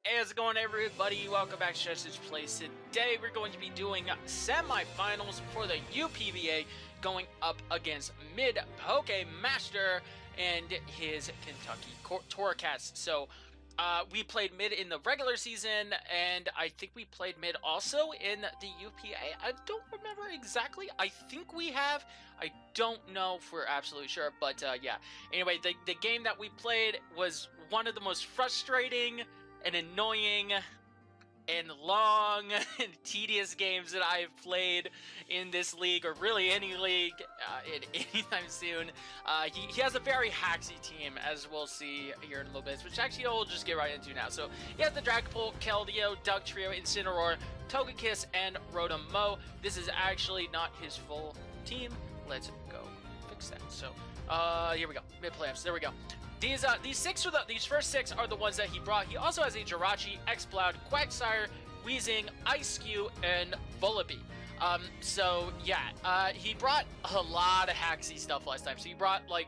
Hey, how's it going, everybody? Welcome back to Chester's Place. Today we're going to be doing semifinals for the UPBA, going up against MidPokeMaster and his KentuckyTorracats. So we played mid in the regular season, and I think we played mid also in the UPA. I don't remember exactly. I think we have. I don't know if we're absolutely sure, but yeah. Anyway, the game that we played was one of the most frustrating and annoying and long and tedious games that I have played in this league, or really any league anytime soon. He has a very hacksy team, as we'll see here in a little bit, which actually we'll just get right into now. So he has the Dragapult, Keldeo, Dugtrio, Incineroar, Togekiss, and Rotom-Mow. This is actually not his full team. Let's go fix that. So here we go, mid-playoffs. There we go. These first six are the ones that he brought. He also has a Jirachi, Exploud, Quagsire, Weezing, Ice-Q, and Vullaby. So yeah, he brought a lot of hacksy stuff last time. So he brought like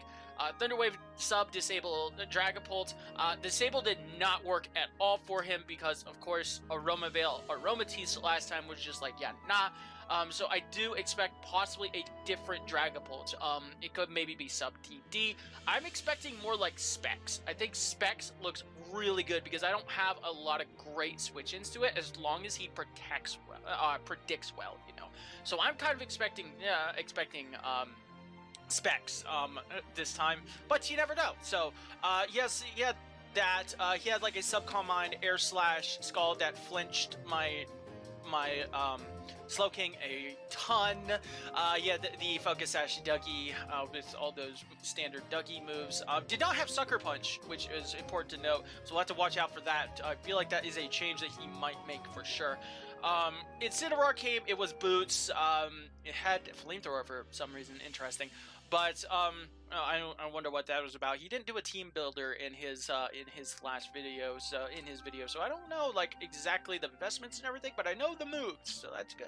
Thunderwave, Sub, Disable, Dragapult. Disable did not work at all for him because, of course, Aromatisse last time was just like, yeah, nah. So I do expect possibly a different Dragapult. It could maybe be Sub TD. I'm expecting more like Specs. I think Specs looks really good because I don't have a lot of great switch-ins to it as long as he predicts well, you know. So I'm kind of expecting Specs this time, but you never know. So he had like a Subcom Mind, Air Slash, Scald that flinched my Slowking a ton. The Focus Sash Dougie with all those standard Dougie moves. Did not have Sucker Punch, which is important to note, so we'll have to watch out for that. I feel like that is a change that he might make for sure. Incineroar came, it was Boots. It had Flamethrower for some reason, interesting. But I wonder what that was about. He didn't do a team builder in his last videos, so I don't know like exactly the investments and everything, but I know the moves, so that's good.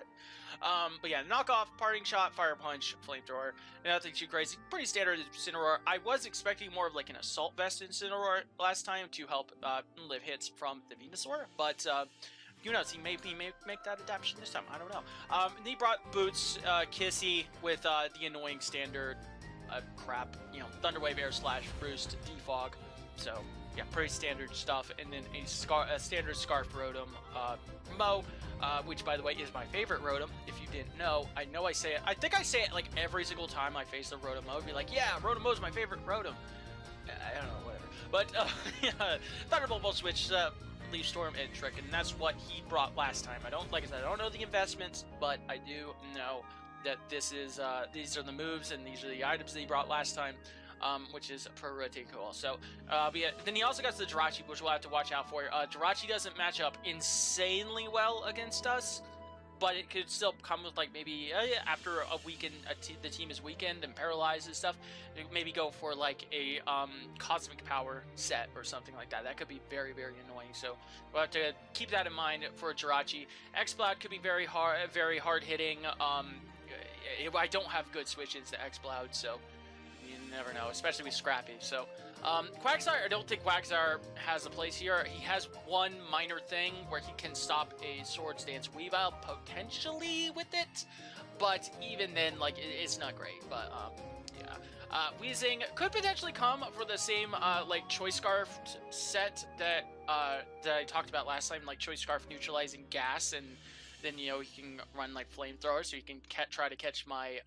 But yeah, knockoff, parting shot, fire punch, flamethrower, nothing too crazy, pretty standard Incineroar. I was expecting more of like an assault vest Incineroar last time to help live hits from the Venusaur, but who knows, he may make that adaptation this time, I don't know. And he brought Boots, Kissy with the annoying standard crap, you know, Thunderwave, Air Slash, Roost, Defog. So yeah, pretty standard stuff. And then a standard Scarf Rotom Mow, which by the way is my favorite Rotom. If you didn't know, I say it. I think I say it like every single time I face the Rotom Mow. Be like, yeah, Rotom Mow is my favorite Rotom. I don't know, whatever. But yeah, Thunderbolt will switch Leaf Storm and Trick, and that's what he brought last time. Like I said, I don't know the investments, but I do know that this is these are the moves and these are the items that he brought last time, which is pretty cool. So then he also got the Jirachi, which we'll have to watch out for. Jirachi doesn't match up insanely well against us, but it could still come with like maybe after a weekend, the team is weakened and paralyzed and stuff. Maybe go for like a Cosmic Power set or something like that. That could be very, very annoying. So we'll have to keep that in mind for Jirachi. Exploud could be very hard hitting. I don't have good switches to Exploud, so you never know, especially with Scrappy. So Quagsire, I don't think Quagsire has a place here. He has one minor thing where he can stop a Swords Dance Weavile potentially with it, but even then, like, it's not great. But yeah, Weezing could potentially come for the same like Choice Scarf set that I talked about last time, like Choice Scarf neutralizing gas, and then, you know, he can run like Flamethrower, so you can try to catch my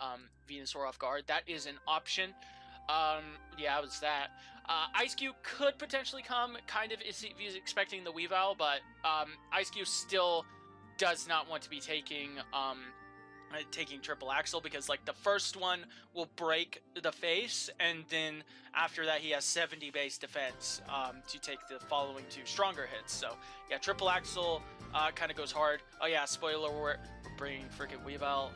Venusaur off guard. That is an option. Yeah, it was that. Ice-Q could potentially come, kind of, if he's expecting the Weavile, but Ice-Q still does not want to be taking Triple Axle, because like the first one will break the face, and then after that he has 70 base defense to take the following two stronger hits. So yeah, Triple Axle kind of goes hard. Oh yeah, spoiler, we're bringing freaking Weavile.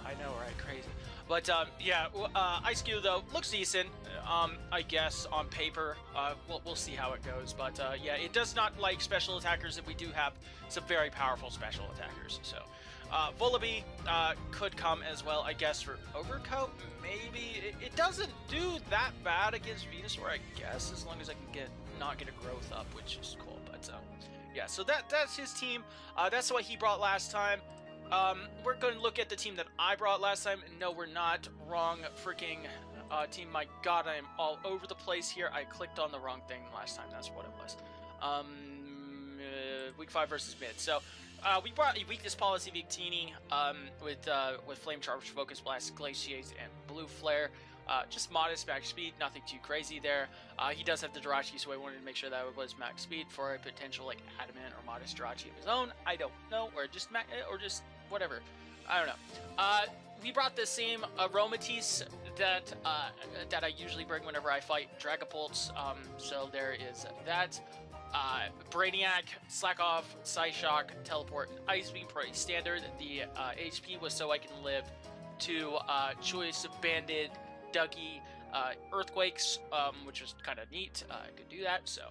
I know, right? Crazy. But yeah, Ice-Q though looks decent, I guess on paper. We'll see how it goes. But yeah, it does not like special attackers, and we do have some very powerful special attackers. So Vullaby could come as well, I guess, for Overcoat. Maybe it doesn't do that bad against Venusaur, I guess, as long as I can not get a growth up, which is cool. But Yeah, so that's his team. That's what he brought last time. We're going to look at the team that I brought last time. No, we're not. Wrong freaking team. My god, I am all over the place here. I clicked on the wrong thing last time. That's what it was. Week 5 versus mid. So we brought a weakness policy Victini with Flame Charge, Focus Blast, Glaciate, and Blue Flare. Just modest max speed, nothing too crazy there. He does have the Jirachi, so I wanted to make sure that it was max speed for a potential like adamant or modest Jirachi of his own. I don't know, or just whatever. I don't know. We brought the same Aromatisse that I usually bring whenever I fight Dragapults. So there is that. Brainiac, Slack Off, Psyshock, Teleport, and Ice Beam, pretty standard. The HP was so I can live to Choice Banded, Dougie, Earthquakes, which was kind of neat. I could do that. So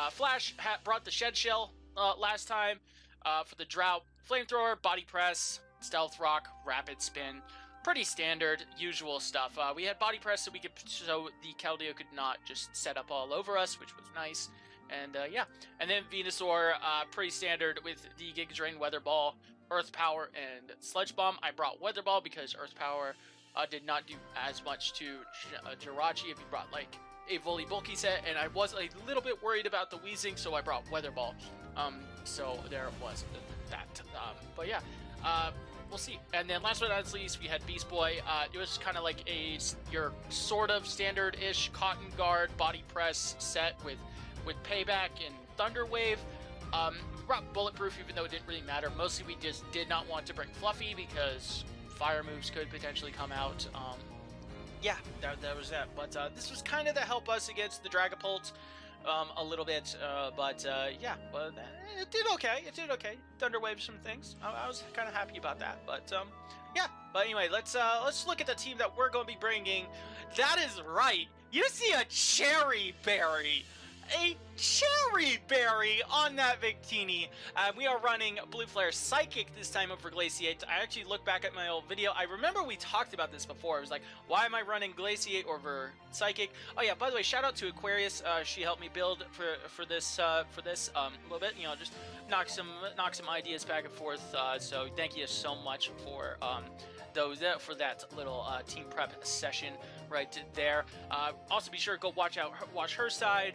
Flash brought the Shed Shell last time for the Drought, Flamethrower, Body Press, Stealth Rock, Rapid Spin. Pretty standard, usual stuff. We had Body Press so the Keldeo could not just set up all over us, which was nice. And yeah, and then Venusaur, pretty standard with the Giga Drain, Weather Ball, Earth Power, and Sludge Bomb. I brought Weather Ball because Earth Power did not do as much to Jirachi if you brought like a fully bulky set, and I was a little bit worried about the wheezing, so I brought Weather Ball. So there was that. But yeah, we'll see. And then last but not least, we had Beast Boy. It was kind of like your sort of standard-ish Cotton Guard Body Press set with Payback and Thunder Wave. We brought Bulletproof, even though it didn't really matter. Mostly we just did not want to bring Fluffy because fire moves could potentially come out. Yeah, that was that. But this was kind of to help us against the Dragapult a little bit. Yeah, but it did okay. It did okay. Thunder Wave some things. I was kind of happy about that. But yeah. But anyway, let's look at the team that we're going to be bringing. That is right. You see a Cherry Berry. A Cherry Berry on that Victini. We are running Blue Flare Psychic this time over Glaciate. I actually looked back at my old video. I remember we talked about this before. It was like, why am I running Glaciate over Psychic? Oh yeah, by the way, shout out to Aquarius. She helped me build for this a little bit. You know, just knock some ideas back and forth. So thank you so much for for that little team prep session right there. Also be sure to go watch her side.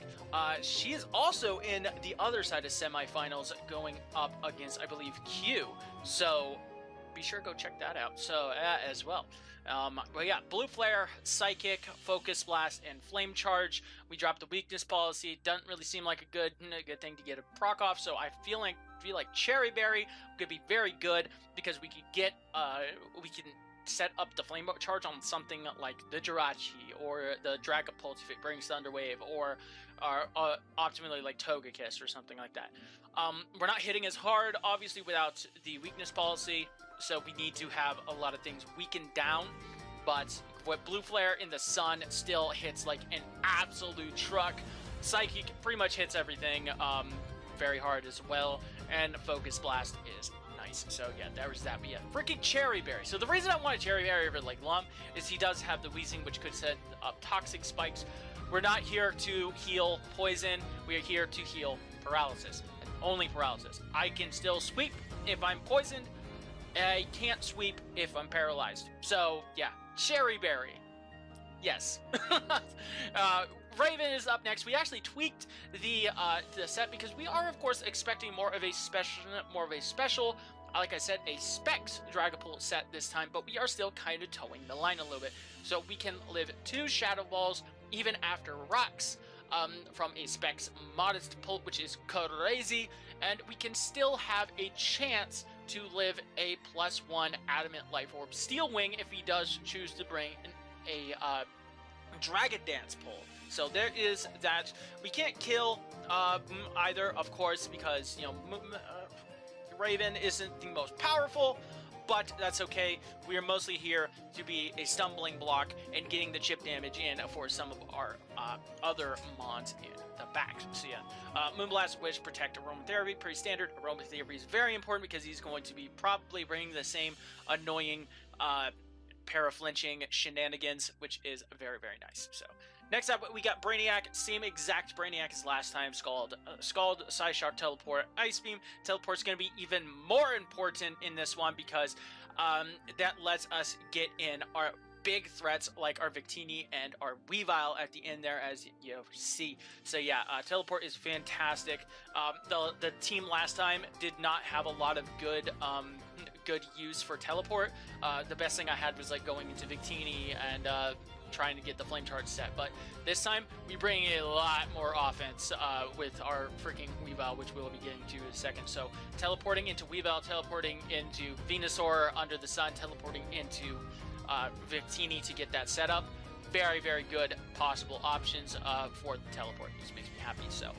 She is also in the other side of semifinals going up against, I believe, Q. So be sure to go check that out. So as well. But yeah, Blue Flare, Psychic, Focus Blast, and Flame Charge. We dropped the weakness policy. Doesn't really seem like a good thing to get a proc off. So I feel like Cherry Berry could be very good because we could get we can set up the Flame Charge on something like the Jirachi or the Dragapult if it brings Thunder Wave, or optimally like Togekiss or something like that. We're not hitting as hard, obviously, without the weakness policy, so we need to have a lot of things weakened down, but what Blue Flare in the sun still hits like an absolute truck. Psychic pretty much hits everything very hard as well, and Focus Blast is nice. So yeah, there was that. But yeah, freaking Cherry Berry. So the reason I wanted Cherry Berry over like Lump is he does have the Wheezing, which could set up toxic spikes. We're not here to heal poison. We are here to heal paralysis, and only paralysis. I can still sweep if I'm poisoned. I can't sweep if I'm paralyzed. So yeah, Cherry Berry. Yes. Raven is up next. We actually tweaked the set because we are, of course, expecting more of a special, like I said, a Specs Dragapult set this time, but we are still kind of towing the line a little bit. So we can live 2 Shadow Balls even after rocks from a Specs Modest Pult, which is crazy, and we can still have a chance to live a +1 Adamant Life Orb Steel Wing if he does choose to bring a Dragon Dance pull. So there is that. We can't kill either, of course, because, you know, Raven isn't the most powerful, but that's okay. We are mostly here to be a stumbling block and getting the chip damage in for some of our other mons in the back. So yeah, Moonblast, Wish, Protect, Aromatherapy, pretty standard. Aromatherapy is very important because he's going to be probably bringing the same annoying para-flinching shenanigans, which is very, very nice. So Next up, we got Brainiac, same exact Brainiac as last time, Scald, Psyshock, Teleport, Ice Beam. Teleport's going to be even more important in this one because that lets us get in our big threats like our Victini and our Weavile at the end there, as you see. So yeah, Teleport is fantastic. The team last time did not have a lot of good use for Teleport. The best thing I had was like going into Victini and trying to get the flame charge set, but this time we bring a lot more offense with our freaking Weavile, which we'll be getting to in a second. So teleporting into Weavile, teleporting into Venusaur under the sun, teleporting into Victini to get that set up. Very, very good possible options for the teleport. This makes me happy. So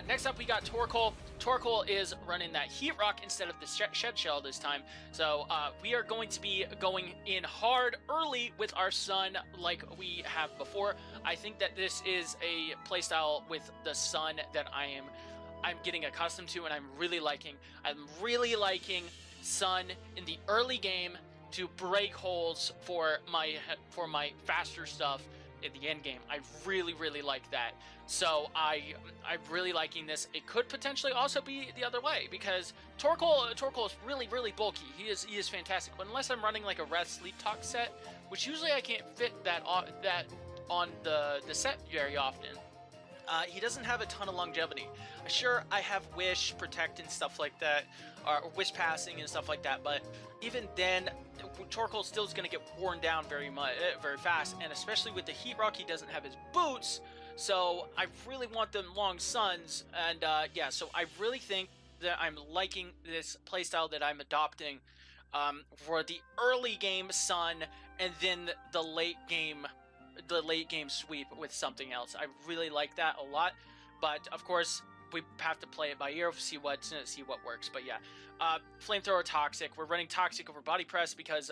next up we got Torkoal. Torkoal is running that Heat Rock instead of the Shed Shell this time. So we are going to be going in hard early with our Sun like we have before. I think that this is a playstyle with the Sun that I'm getting accustomed to and I'm really liking. I'm really liking Sun in the early game to break holes for my faster stuff in the end game. I really like that. So I'm really liking this. It could potentially also be the other way because Torkoal is really bulky. He is fantastic. But unless I'm running like a Rest Sleep Talk set, which usually I can't fit that on the set very often. He doesn't have a ton of longevity. Sure, I have Wish, Protect, and stuff like that, or Wish Passing and stuff like that, but even then, Torkoal still is going to get worn down very fast, and especially with the Heat Rock, he doesn't have his boots, so I really want them long Suns, and yeah, so I really think that I'm liking this playstyle that I'm adopting for the early game Sun, and then the late game sweep with something else. I really like that a lot, but of course we have to play it by ear, see what works. But yeah, Flamethrower, Toxic. We're running Toxic over Body Press because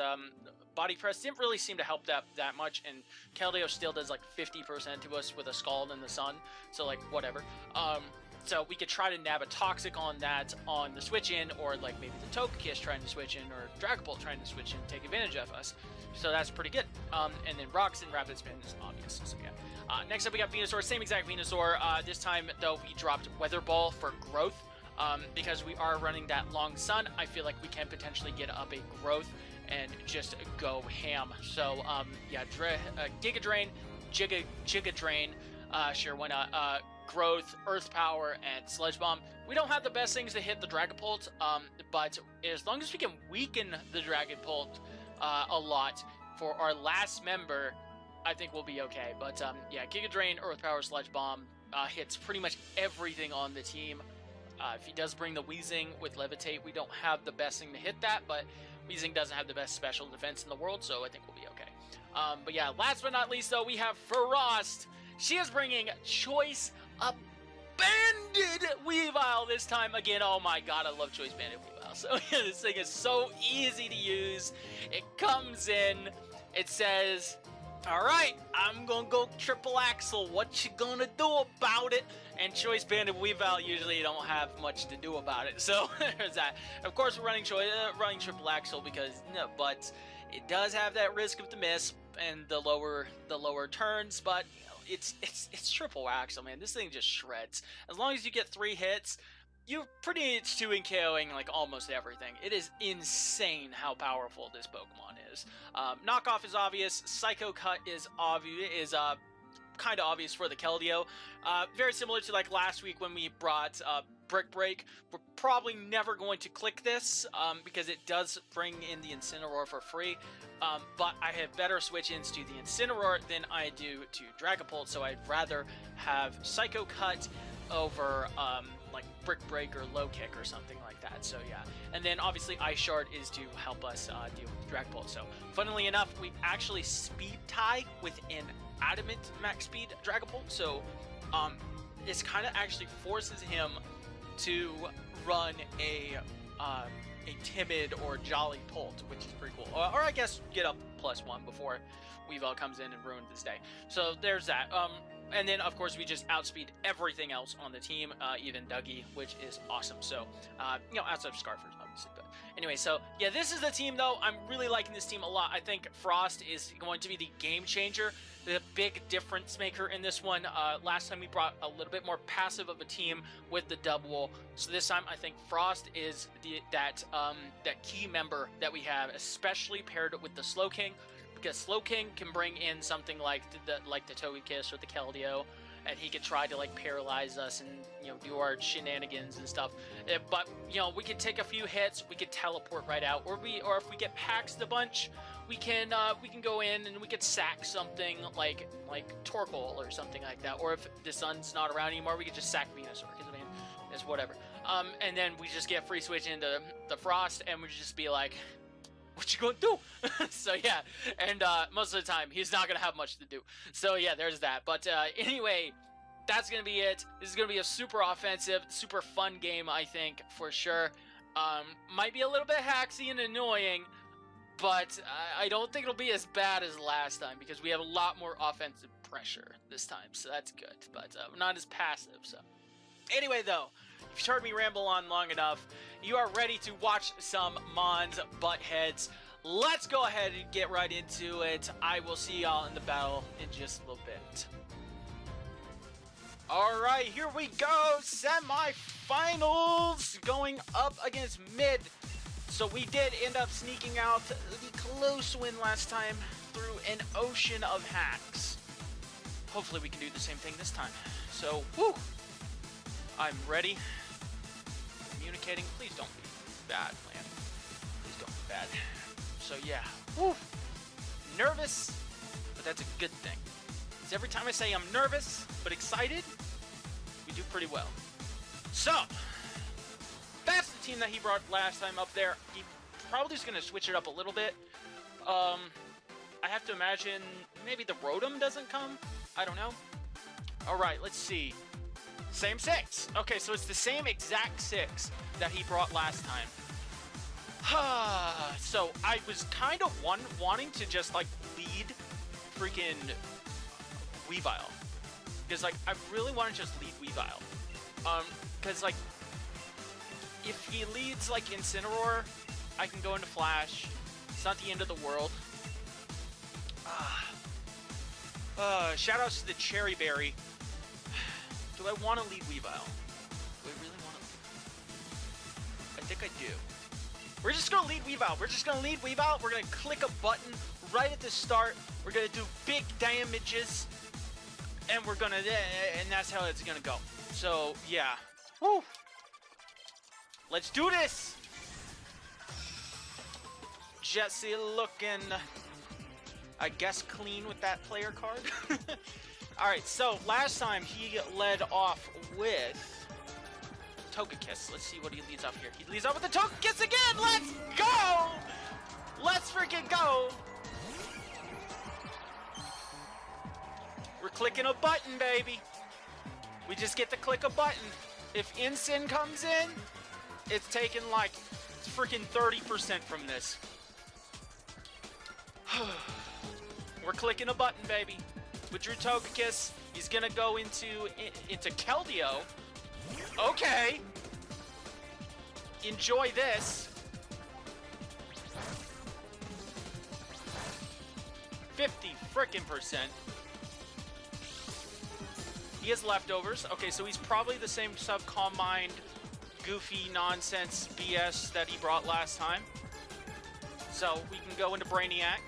Body Press didn't really seem to help that much, and Keldeo still does like 50% to us with a Scald in the Sun, so like whatever. So we could try to nab a Toxic on that on the switch in, or like maybe the Togekiss trying to switch in, or Dragapult trying to switch in and take advantage of us. So that's pretty good. And then Rocks and Rapid Spin is obvious. So yeah. Next up we got Venusaur, same exact Venusaur. This time though we dropped Weather Ball for growth. Because we are running that long Sun, I feel like we can potentially get up a growth and just go ham. So yeah, Giga Drain, Giga Drain, sure, why not? Growth, Earth Power, and Sludge Bomb. We don't have the best things to hit the Dragapult, but as long as we can weaken the Dragapult a lot for our last member, I think we'll be okay. But yeah, Giga Drain, Earth Power, Sludge Bomb hits pretty much everything on the team. If he does bring the Weezing with Levitate, we don't have the best thing to hit that, but Weezing doesn't have the best special defense in the world, so I think we'll be okay. But yeah, last but not least, though, we have Frost. She is bringing Choice Banded Weavile this time again. Oh my god, I love Choice Banded Weavile. So yeah, this thing is so easy to use. It comes in, it says, alright, I'm gonna go triple axle. What you gonna do about it? And Choice Banded Weavile usually don't have much to do about it. So there's that. Of course, we're running triple axle because but it does have that risk of the miss and the lower turns, but it's triple axle, man. This thing just shreds. As long as you get 3 hits, you're pretty much 2 KOing like almost everything. It is insane how powerful this Pokemon is. Knockoff is obvious. Psycho Cut is kind of obvious for the Keldeo. Very similar to like last week when we brought Brick Break. We're probably never going to click this because it does bring in the Incineroar for free. But I have better switch-ins to the Incineroar than I do to Dragapult, so I'd rather have Psycho Cut over like Brick Break or Low Kick or something like that. So yeah, and then obviously Ice Shard is to help us deal with Dragapult. So funnily enough, we actually speed tie with an Adamant max speed Dragapult, so this kind of actually forces him to run a timid or jolly Pult, which is pretty cool. Or I guess get up +1 before Weavile comes in and ruins this day. So there's that. and then of course we just outspeed everything else on the team, even Dougie, which is awesome. So, outside of Scarfers, obviously. But anyway, so yeah, this is the team though. I'm really liking this team a lot. I think Frost is going to be the game changer, the big difference maker in this one. Last time we brought a little bit more passive of a team with the double. So this time I think Frost is that key member that we have, especially paired with the Slowking. Because Slowking can bring in something like the Togekiss or the Keldeo, and he could try to like paralyze us and do our shenanigans and stuff. But we can take a few hits, we could teleport right out, or if we get paxed a bunch, we can go in and we could sack something like Torkoal or something like that. Or if the sun's not around anymore, we could just sack Venusaur. Because I mean, it's whatever. And then we just get free switch into the Frost, and we just be like, what you gonna do? So yeah, and most of the time he's not gonna have much to do. So yeah, there's that. But anyway, that's gonna be it. This is gonna be a super offensive, super fun game, I think, for sure. Might be a little bit haxy and annoying, but I don't think it'll be as bad as last time because we have a lot more offensive pressure this time, so that's good. But not as passive. So anyway, though, if you've heard me ramble on long enough, you are ready to watch some Mons butt heads. Let's go ahead and get right into it. I will see y'all in the battle in just a little bit. Alright, here we go. Semifinals going up against Mid. So we did end up sneaking out the close win last time through an ocean of hacks. Hopefully we can do the same thing this time. So, woo! I'm ready. Communicating. Please don't be bad, man. Please don't be bad. So yeah. Woo! Nervous, but that's a good thing. Because every time I say I'm nervous, but excited, we do pretty well. So, that's the team that he brought last time up there. He probably is going to switch it up a little bit. I have to imagine maybe the Rotom doesn't come. I don't know. Alright, let's see. Same 6. Okay, so it's the same exact 6 that he brought last time. So I was kind of wanting to just like lead freaking Weavile. Because like I really want to just lead Weavile. Because like if he leads like Incineroar, I can go into Flash. It's not the end of the world. Shoutouts to the Cherry Berry. Do I want to lead Weavile? Do I really want to? I think I do. We're just going to lead Weavile. We're just going to lead Weavile. We're going to click a button right at the start. We're going to do big damages. And we're going to... And that's how it's going to go. So, yeah. Woo! Let's do this! Jesse looking... I guess clean with that player card. Alright, so last time he led off with Togekiss. Let's see what he leads off here. He leads off with the Togekiss again! Let's go! Let's freaking go! We're clicking a button, baby. We just get to click a button. If Incin comes in, it's taking like freaking 30% from this. We're clicking a button, baby. With Drew Togekiss, he's gonna go into Keldeo. Okay. Enjoy this. 50 frickin' percent. He has leftovers. Okay, so he's probably the same Calm Mind, goofy nonsense BS that he brought last time. So we can go into Brainiac.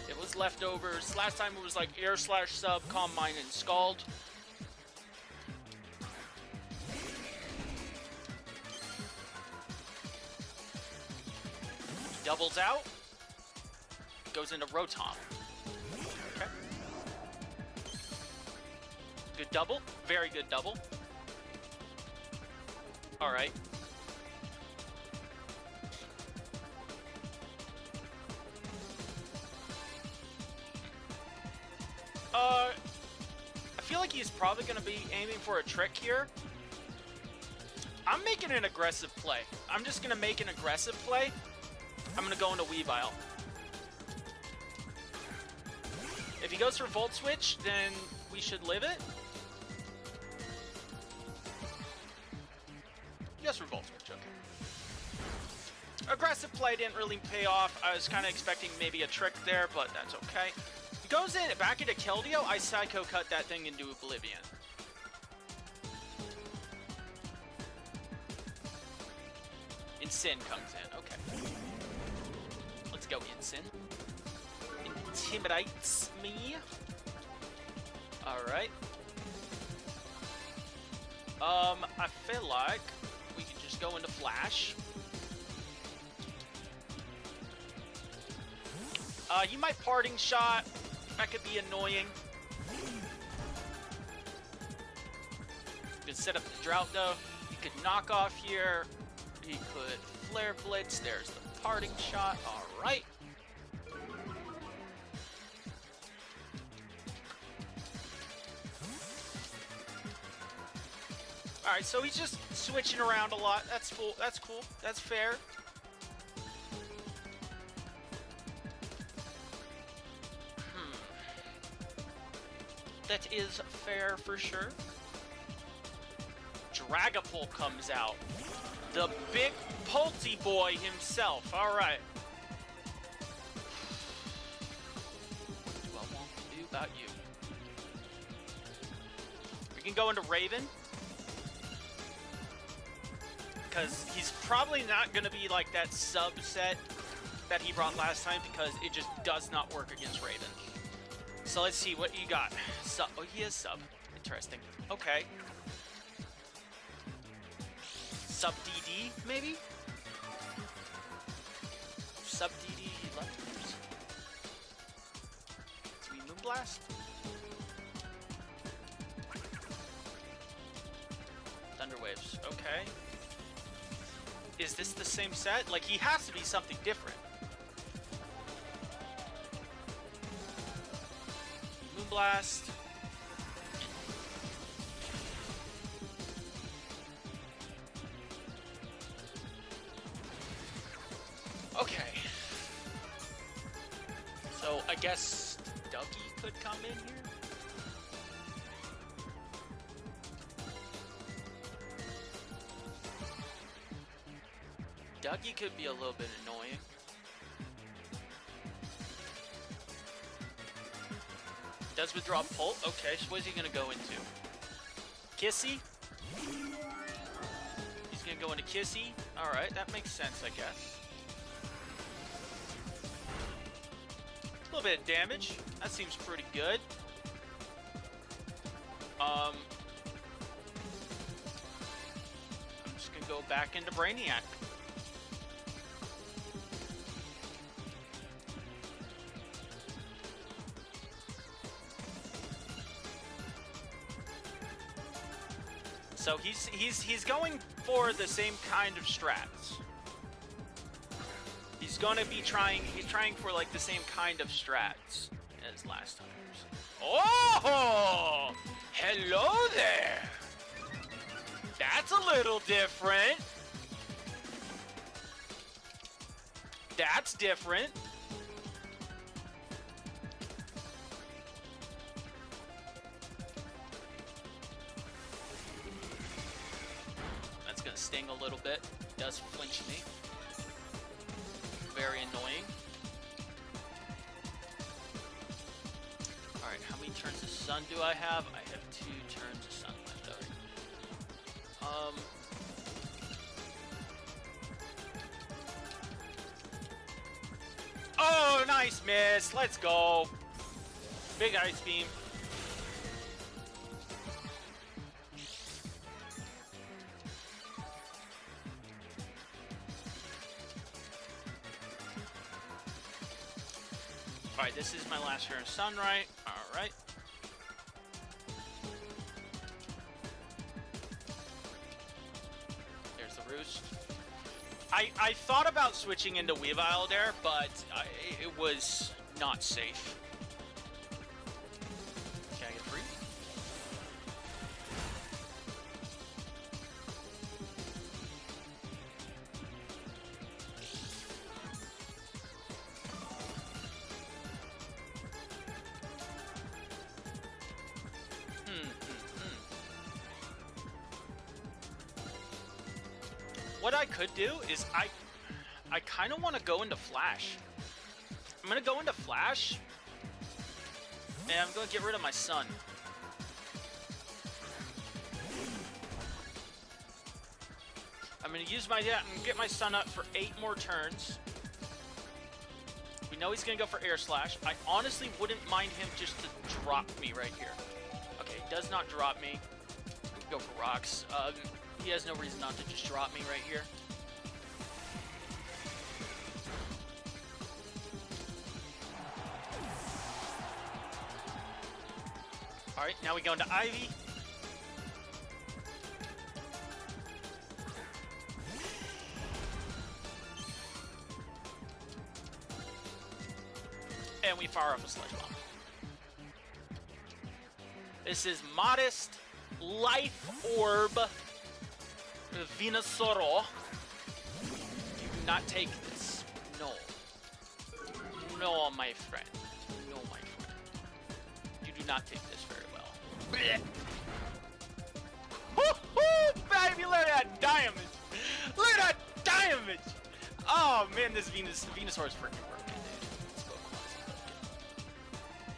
It was leftovers. Last time it was like Air/Sub, Calm Mind, and Scald. He doubles out. Goes into Rotom. Okay. Good double. Very good double. Alright. I feel like he's probably going to be aiming for a trick here. I'm making an aggressive play. I'm just going to make an aggressive play. I'm going to go into Weavile. If he goes for Volt Switch, then we should live it. He goes for Volt Switch, okay. Aggressive play didn't really pay off. I was kind of expecting maybe a trick there, but that's okay. He goes in, back into Keldeo. I Psycho Cut that thing into Oblivion. Incin comes in, okay. Let's go, Incin. Intimidates me. Alright. I feel like we can just go into Flash. You might Parting Shot. That could be annoying. You could set up the Drought though. You could Knock Off here. He could Flare Blitz. There's the Parting Shot. Alright. Alright, so he's just switching around a lot. That's cool. That's cool. That's fair. That is fair for sure. Dragapult comes out. The big Pulty boy himself. Alright. What do I want to do about you? We can go into Raven. Because he's probably not going to be like that subset that he brought last time, because it just does not work against Raven. So let's see what you got. Sub. Oh, he is sub. Interesting. Okay. Sub DD, maybe? Sub DD lefters. Sweet Moonblast. Thunder Waves. Okay. Is this the same set? Like, he has to be something different. Moonblast. Okay. So I guess Dougie could come in here. Dougie could be a little bit annoying. Does withdraw Pult? Okay, so what is he gonna go into? Kissy? He's gonna go into Kissy? Alright, that makes sense, I guess. A little bit of damage. That seems pretty good. I'm just gonna go back into Brainiac. So he's going for the same kind of strats. He's gonna be he's trying for like the same kind of strats as last time. Oh! Hello there! That's a little different. That's different. Gonna sting a little bit. Does flinch me. Very annoying. Alright, how many turns of Sun do I have? I have 2 turns of Sun left. Alright. Oh, nice miss. Let's go. Big Ice Beam. Alright, this is my last turn of Sunlight. Alright. There's the Roost. I thought about switching into Weavile there, but it was not safe. Can I get free? What I could do is I kind of want to go into Flash. I'm going to go into Flash, and I'm going to get rid of my Sun. I'm going to use my and get my Sun up for 8 more turns. We know he's going to go for Air Slash. I honestly wouldn't mind him just to drop me right here. Okay, he does not drop me. Go for Rocks. He has no reason not to just drop me right here. Alright, now we go into Ivy. And we fire off a Sludge Bomb. This is Modest Life Orb Venusaur. You do not take this. No. No, my friend. No, my friend. You do not take this very well. Woo-hoo, baby, look at that damage! Look at that damage! Oh man, this Venusaur is freaking broken, dude. Let's go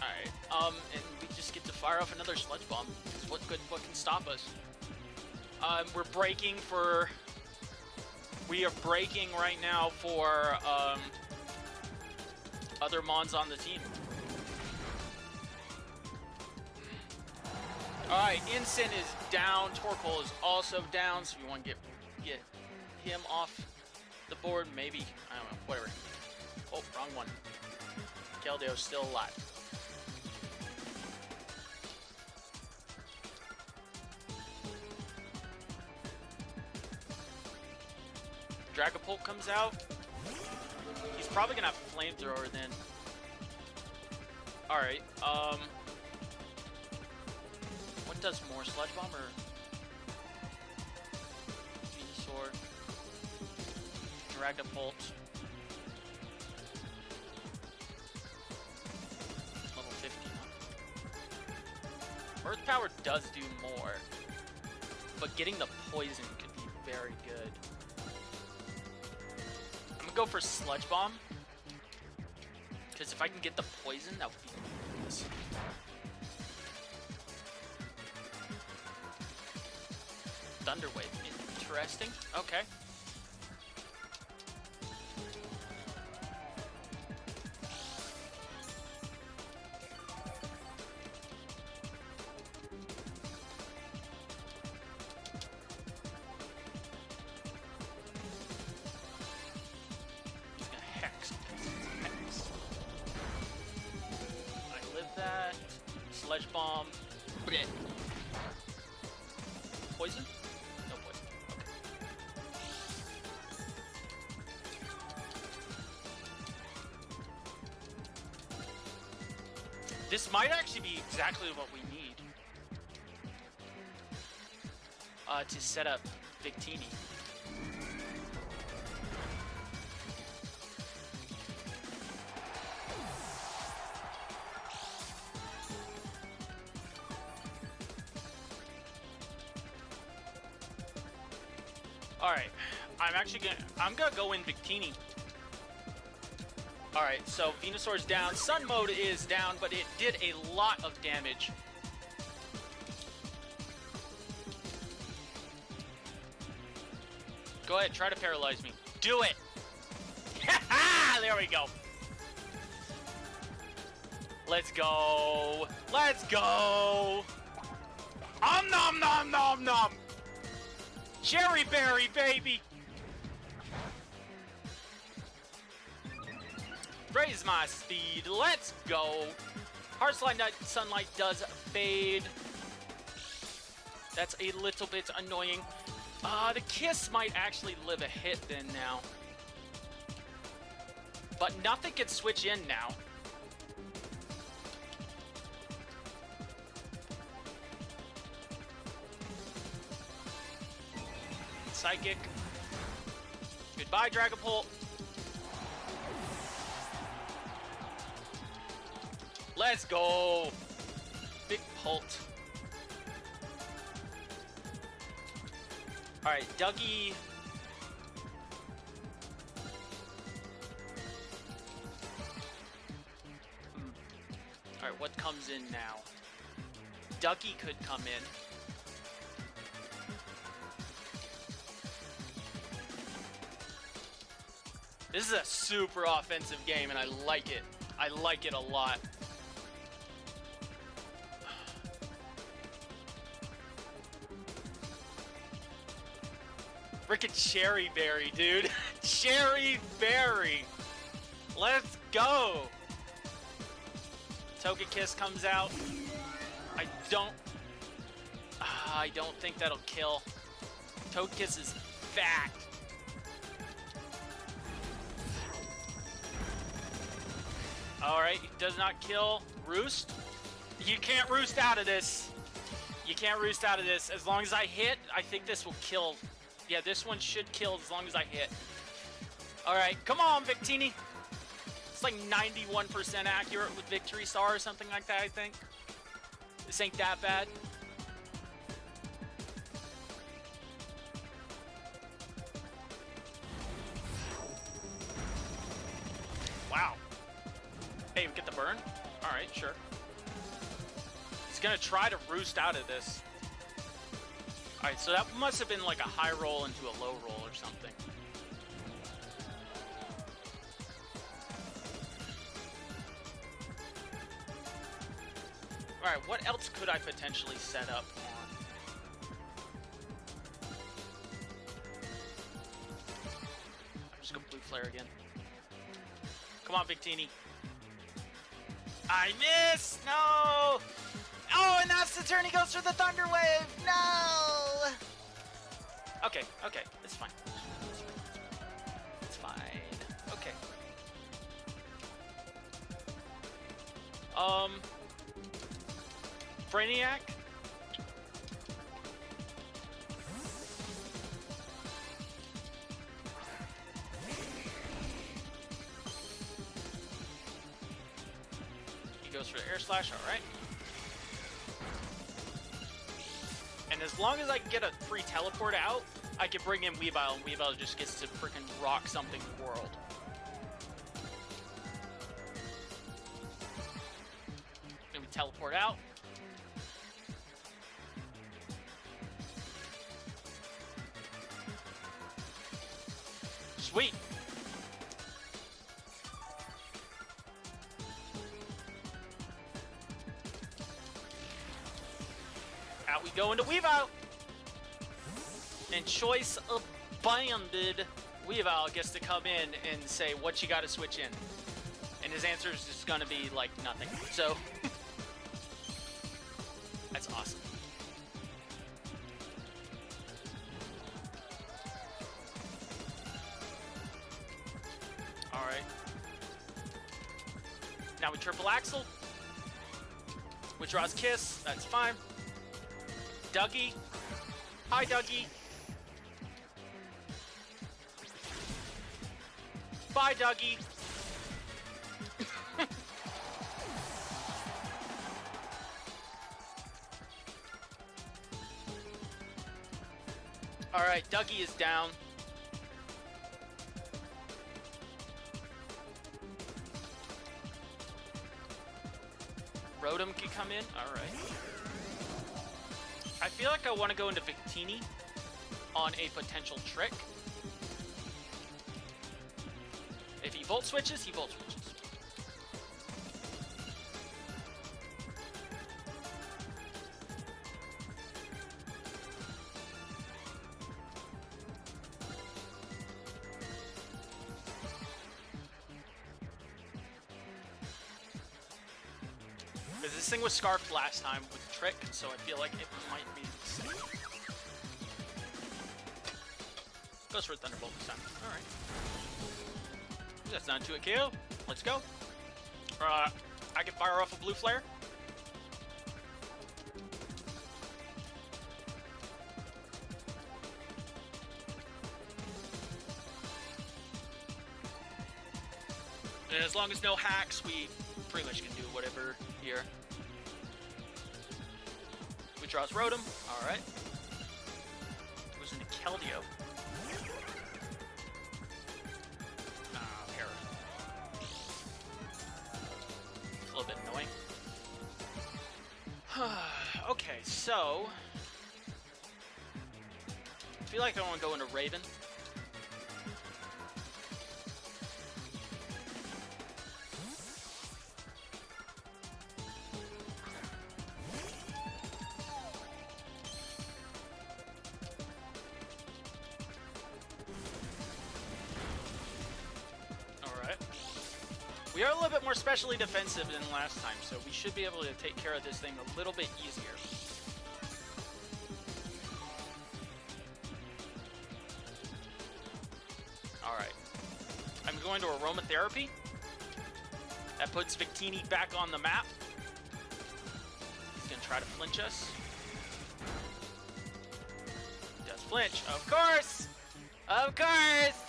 Alright, and we just get to fire off another Sludge Bomb. What can stop us? We're breaking for... We are breaking right now for, other Mons on the team. Alright, Incin is down. Torkoal is also down, so we want to get him off the board. Maybe. I don't know. Whatever. Oh, wrong one. Keldeo's still alive. Dragapult comes out. He's probably gonna have Flamethrower then. Alright, what does more, Sludge Bomb or Venusaur? Dragapult. Level 50. Earth Power does do more, but getting the poison could be very good. I'm gonna go for Sludge Bomb, because if I can get the poison, that would be nice. Thunder Wave, interesting. Okay. He's gonna Hex. I live that. Sludge Bomb. Blech. Poison? No poison. Okay. This might actually be exactly what we need to set up Victini. Alright, I'm gonna go in Victini. Alright, so Venusaur's down. Sun Mode is down, but it did a lot of damage. Go ahead, try to paralyze me. Do it! There we go. Let's go. Let's go. Nom nom nom nom. Cherry berry, baby. Raise my speed. Let's go. Heartslide Sunlight does fade. That's a little bit annoying. The Kiss might actually live a hit then now. But nothing can switch in now. Psychic. Goodbye, Dragapult. Let's go. Big Pult. Alright, Dougie Alright, what comes in now? Ducky could come in. This is a super offensive game, and I like it. I like it a lot. Frickin' Cherry Berry, dude. Cherry Berry. Let's go. Togekiss comes out. I don't think that'll kill. Togekiss is fat. Alright, it does not kill. Roost? You can't roost out of this. You can't roost out of this. As long as I hit, I think this will kill. Yeah, this one should kill as long as I hit. Alright, come on, Victini. It's like 91% accurate with Victory Star or something like that, I think. This ain't that bad. Wow. Hey, we get the burn? Alright, sure. He's gonna try to roost out of this. Alright, so that must have been like a high roll into a low roll or something. Alright, what else could I potentially set up on? I'm just gonna Blue Flare again. Come on, Victini. I miss! No! Oh, and that's the turn he goes for the Thunder Wave! No! Okay, okay, it's fine. It's fine. Okay. Brainiac? He goes for the Air Slash, alright. And as long as I can get a free teleport out, I can bring in Weavile, and Weavile just gets to freaking rock something world. Maybe teleport out. Sweet. Out we go into Weavile. And choice abandoned. Weavile gets to come in and say, what you gotta switch in? And his answer is just gonna be like nothing. So that's awesome. Alright. Now we triple axle. Withdraws Kiss, that's fine. Dougie. Hi, Dougie. Bye, Dougie. Alright, Dougie is down. Rotom can come in. Alright. I feel like I want to go into Victini on a potential trick. If he Volt Switches, he Volt Switches. Because this thing was scarfed last time with Trick, so I feel like it might be the same. Goes for Thunderbolt this time. Alright. That's not to a KO. Let's go. I can fire off a Blue Flare. And as long as no hacks, we pretty much can do whatever here. We draws Rotom. Alright. Goes into Keldeo. A little bit annoying. Okay, so I feel like I want to go into Raven. We are a little bit more specially defensive than last time, so we should be able to take care of this thing a little bit easier. Alright. I'm going to Aromatherapy. That puts Victini back on the map. He's going to try to flinch us. He does flinch. Of course! Of course!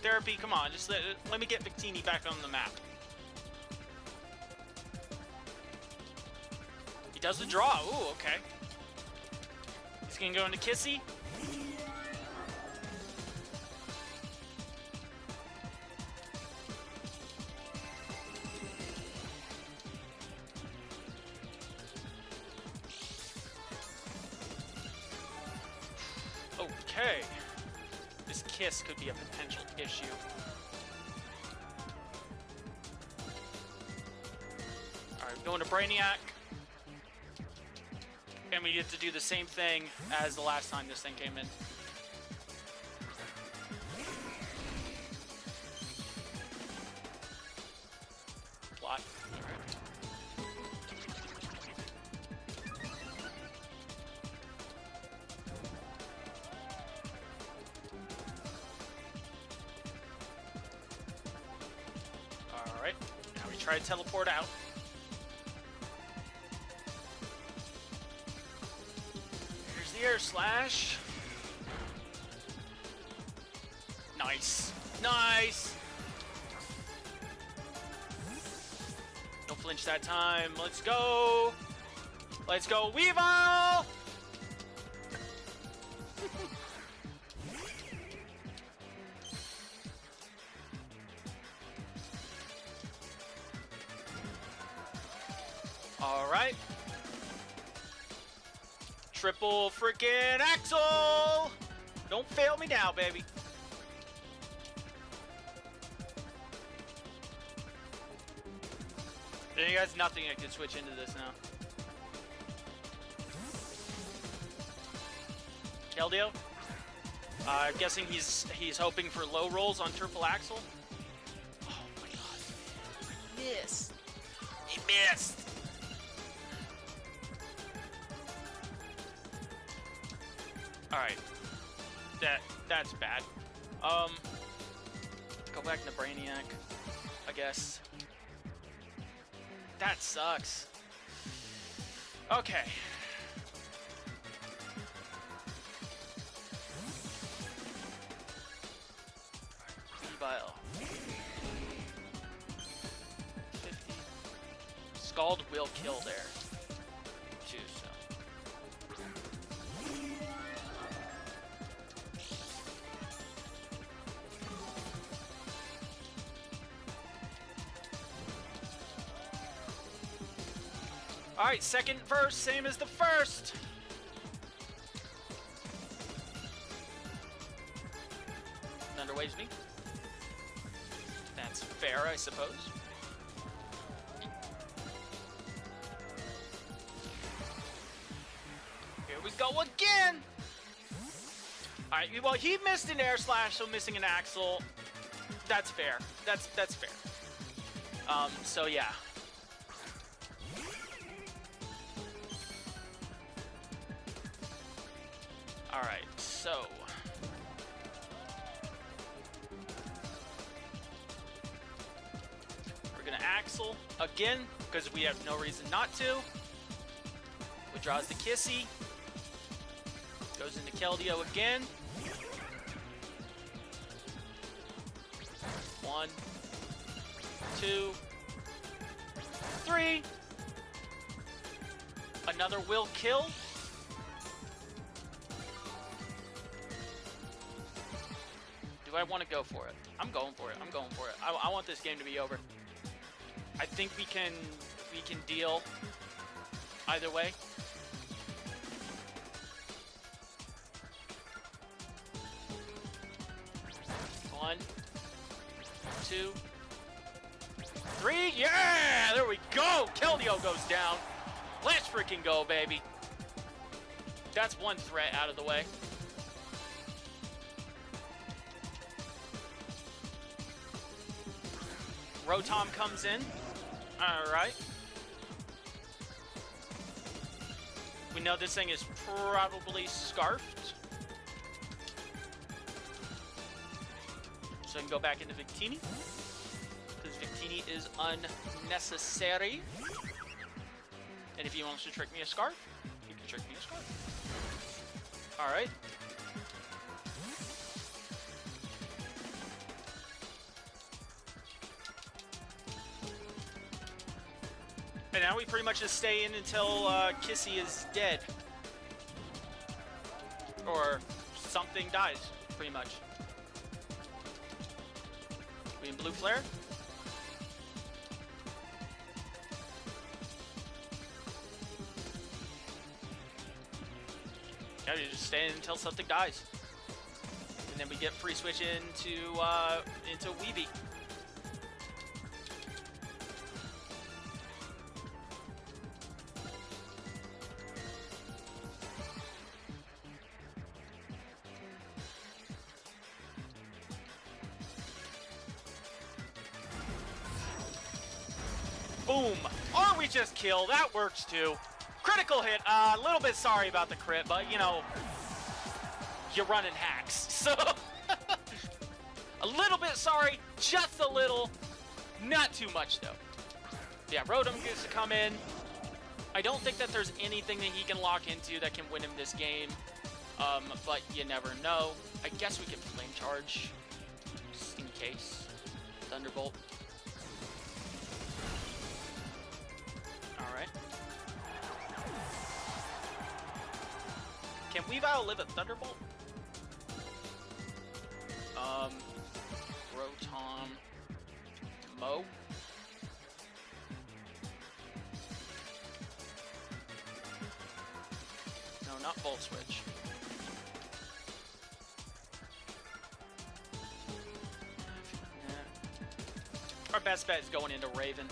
Therapy, come on, just let me get Victini back on the map. He does the draw. Ooh, okay. He's gonna go into Kissy. Okay. This Kiss could be a potential issue. Alright, going to Brainiac. And we get to do the same thing as the last time this thing came in. Plot. Alright, now we try to teleport out. Here's the air slash. Nice. Nice! No flinch that time. Let's go! Let's go, Weavile! Alright. Triple freaking Axel! Don't fail me now, baby. Then you guys, nothing I can switch into this now. Keldeo? I'm guessing he's hoping for low rolls on triple Axel. Oh my god. He missed. He missed. Alright. That's bad. Go back to Brainiac, I guess. That sucks. Okay. Weavile. 50. Scald will kill there. Too, so. Alright, second verse, same as the first. Underwaves me. That's fair, I suppose. Here we go again! Alright, well, he missed an air slash, so missing an Axel. That's fair. That's fair. So yeah. Alright, so we're gonna Axel again, because we have no reason not to. Withdraws the Kissy. Goes into Keldeo again. 1, 2, 3. Another will kill. Do I want to go for it? I'm going for it. I'm going for it. I want this game to be over. I think we can deal either way. One, 2, 3. Yeah! There we go! Keldeo goes down. Let's freaking go, baby. That's one threat out of the way. Rotom comes in. Alright. We know this thing is probably scarfed. So I can go back into Victini. Because Victini is unnecessary. And if he wants to trick me a scarf, he can trick me a scarf. Alright. And now we pretty much just stay in until Kissy is dead. Or something dies, pretty much. We in blue flare? Yeah, you just stay in until something dies. And then we get free switch into Weavile. Boom! Or we just kill. That works too. Critical hit. A little bit sorry about the crit, but you know, you're running hacks. So, a little bit sorry, just a little. Not too much though. Yeah, Rotom gets to come in. I don't think that there's anything that he can lock into that can win him this game. But you never know. I guess we can Flame Charge, just in case. Thunderbolt. Alright. Can Weavile live a Thunderbolt? Rotom. Mo? No, not Volt Switch. Our best bet is going into Raven.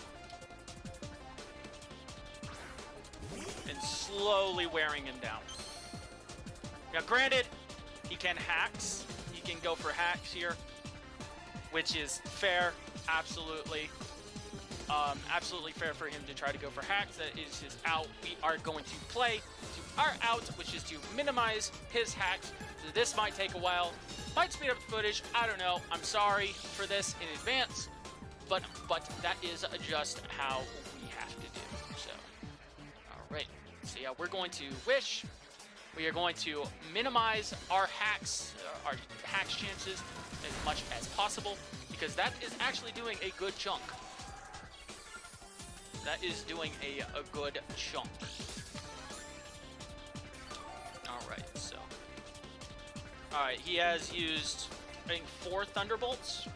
And slowly wearing him down. Now granted, he can hacks. He can go for hacks here, which is fair, absolutely. Absolutely fair for him to try to go for hacks. That is his out. We are going to play to our out, which is to minimize his hacks. So this might take a while. Might speed up the footage. I don't know. I'm sorry for this in advance. But that is just how we have to do. So, alright. So yeah, we're going to wish. We are going to minimize our hacks chances as much as possible, because that is actually doing a good chunk. That is doing a good chunk. Alright, so. Alright, he has used, I think, 4 Thunderbolts.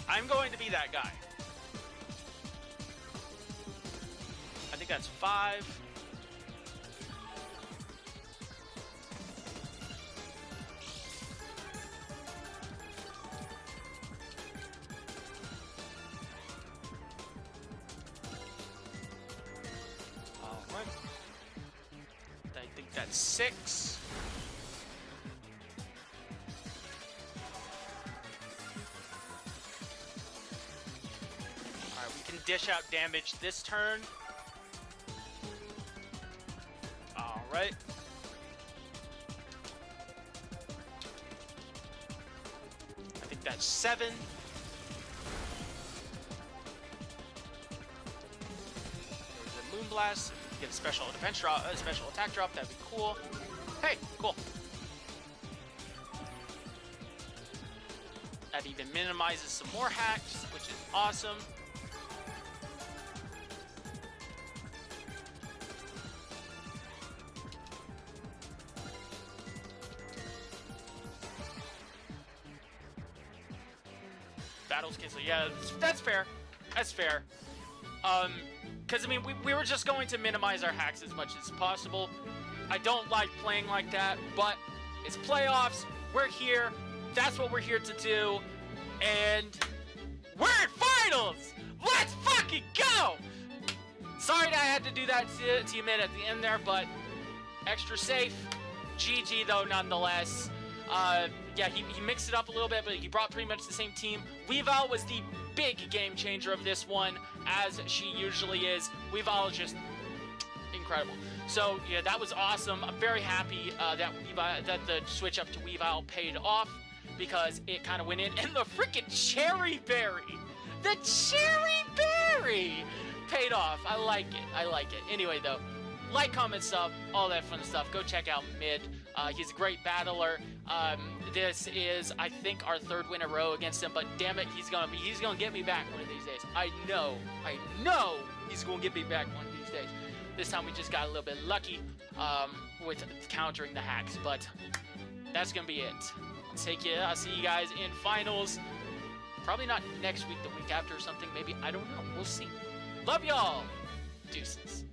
I'm going to be that guy. I think that's 5. All right. I think that's 6. All right, we can dish out damage this turn. Right. I think that's 7. There's a Moonblast. Get a special defense drop, a special attack drop. That'd be cool. Hey, cool. That even minimizes some more hacks, which is awesome. Battles cancel. Yeah, that's fair. That's fair. Because, I mean, we were just going to minimize our hacks as much as possible. I don't like playing like that, but it's playoffs. We're here. That's what we're here to do. And we're in finals! Let's fucking go! Sorry that I had to do that to you, man, at the end there, but extra safe. GG, though, nonetheless. Yeah, he mixed it up a little bit, but he brought pretty much the same team. Weavile was the big game changer of this one, as she usually is. Weavile is just incredible. So, yeah, that was awesome. I'm very happy that the switch up to Weavile paid off, because it kind of went in. And the freaking Cherry Berry! The Cherry Berry! Paid off. I like it. I like it. Anyway, though, like, comment, sub, all that fun stuff. Go check out Mid. He's a great battler. This is, I think, our 3rd win in a row against him, but damn it, he's gonna get me back one of these days. I know he's gonna get me back one of these days. This time we just got a little bit lucky with countering the hacks, but that's gonna be it. I'll see you guys in finals. Probably not next week, the week after or something. Maybe, I don't know. We'll see. Love y'all. Deuces.